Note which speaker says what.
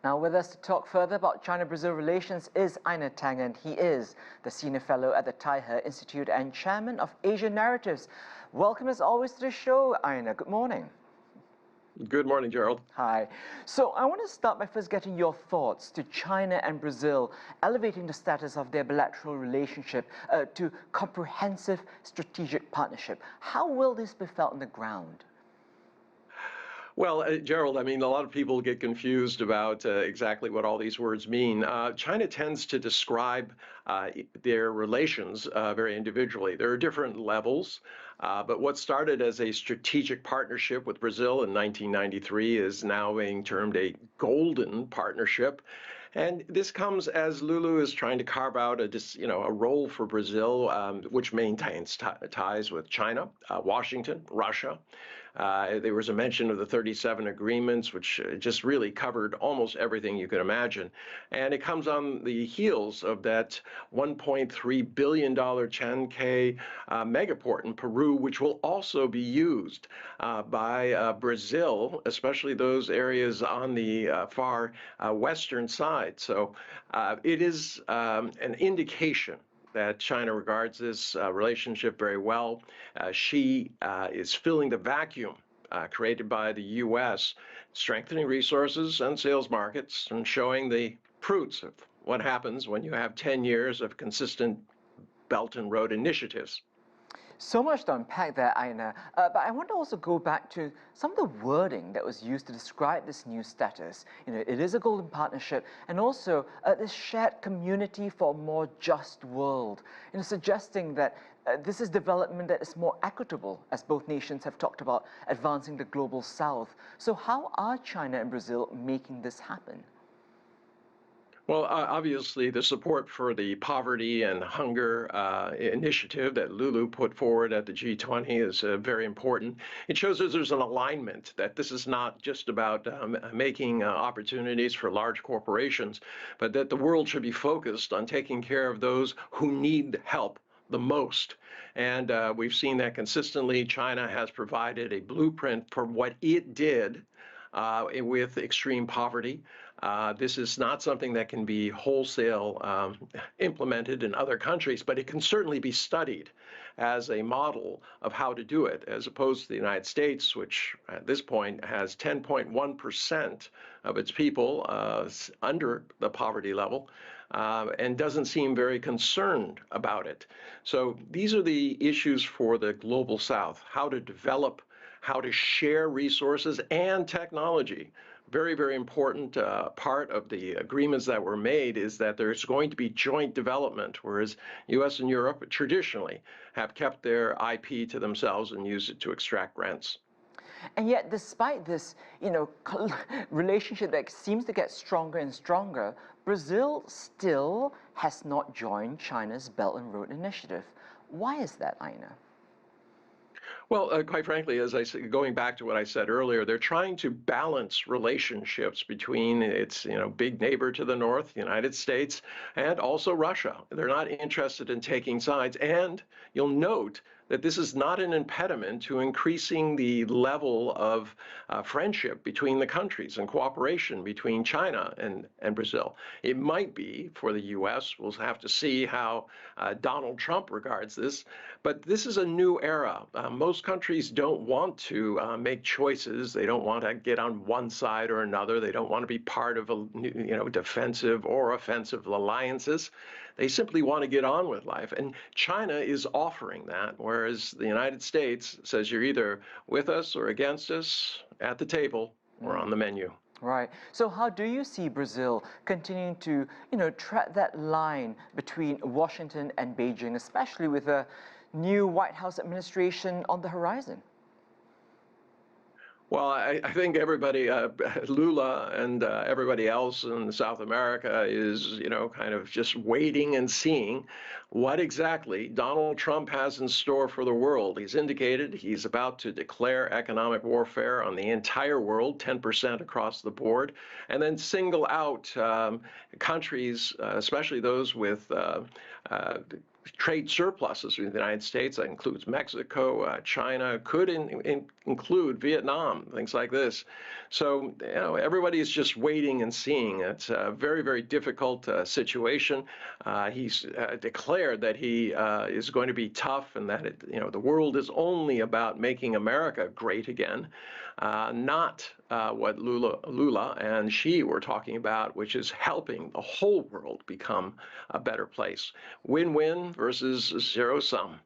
Speaker 1: Now with us to talk further about China-Brazil relations is Einar Tangen. He is the Senior Fellow at the Taihe Institute and Chairman of Asia Narratives. Welcome as always to the show, Einar. Good morning.
Speaker 2: Good morning, Gerald.
Speaker 1: Hi. So I want to start by first getting your thoughts to China and Brazil elevating the status of their bilateral relationship to comprehensive strategic partnership. How will this be felt on the ground?
Speaker 2: Well, Gerald, I mean, a lot of people get confused about exactly what all these words mean. China tends to describe their relations very individually. There are different levels, but what started as a strategic partnership with Brazil in 1993 is now being termed a golden partnership. And this comes as Lula is trying to carve out a role for Brazil, which maintains ties with China, Washington, Russia. There was a mention of the 37 agreements, which just really covered almost everything you could imagine. And it comes on the heels of that $1.3 billion Chancay megaport in Peru, which will also be used by Brazil, especially those areas on the far western side. So it is an indication that China regards this relationship very well. Xi is filling the vacuum created by the U.S., strengthening resources and sales markets and showing the fruits of what happens when you have 10 years of consistent Belt and Road initiatives.
Speaker 1: So much to unpack there, Einar. But I want to also go back to some of the wording that was used to describe this new status. It is a golden partnership, and also this shared community for a more just world. Suggesting that this is development that is more equitable, as both nations have talked about advancing the global south. So how are China and Brazil making this happen?
Speaker 2: Well, obviously, the support for the poverty and hunger initiative that Lulu put forward at the G20 is very important. It shows that there's an alignment, that this is not just about making opportunities for large corporations, but that the world should be focused on taking care of those who need help the most. And we've seen that consistently. China has provided a blueprint for what it did with extreme poverty. This is not something that can be wholesale implemented in other countries, but it can certainly be studied as a model of how to do it, as opposed to the United States, which at this point has 10.1% of its people under the poverty level and doesn't seem very concerned about it. So these are the issues for the global South: how to develop, how to share resources and technology. Very, very important part of the agreements that were made is that there's going to be joint development, whereas U.S. and Europe traditionally have kept their IP to themselves and used it to extract rents.
Speaker 1: And yet, despite this, relationship that seems to get stronger and stronger, Brazil still has not joined China's Belt and Road Initiative. Why is that, Einar?
Speaker 2: Well, quite frankly, as I said, going back to what I said earlier, they're trying to balance relationships between its, big neighbor to the north, the United States, and also Russia. They're not interested in taking sides. And you'll note that this is not an impediment to increasing the level of friendship between the countries and cooperation between China and Brazil. It might be for the U.S. We'll have to see how Donald Trump regards this. But this is a new era. Most countries don't want to make choices. They don't want to get on one side or another. They don't want to be part of defensive or offensive alliances. They simply want to get on with life. And China is offering that, whereas the United States says you're either with us or against us at the table or on the menu.
Speaker 1: Right. So how do you see Brazil continuing to, tread that line between Washington and Beijing, especially with a new White House administration on the horizon?
Speaker 2: Well, I think everybody, Lula and everybody else in South America is, kind of just waiting and seeing what exactly Donald Trump has in store for the world. He's indicated he's about to declare economic warfare on the entire world, 10% across the board, and then single out countries, especially those with trade surpluses with the United States. That includes Mexico, China, could include Vietnam, things like this. So everybody is just waiting and seeing. It's a very, very difficult situation. He's declared that he is going to be tough, and that the world is only about making America great again, not what Lula and Xi were talking about, which is helping the whole world become a better place. Win-win versus zero-sum.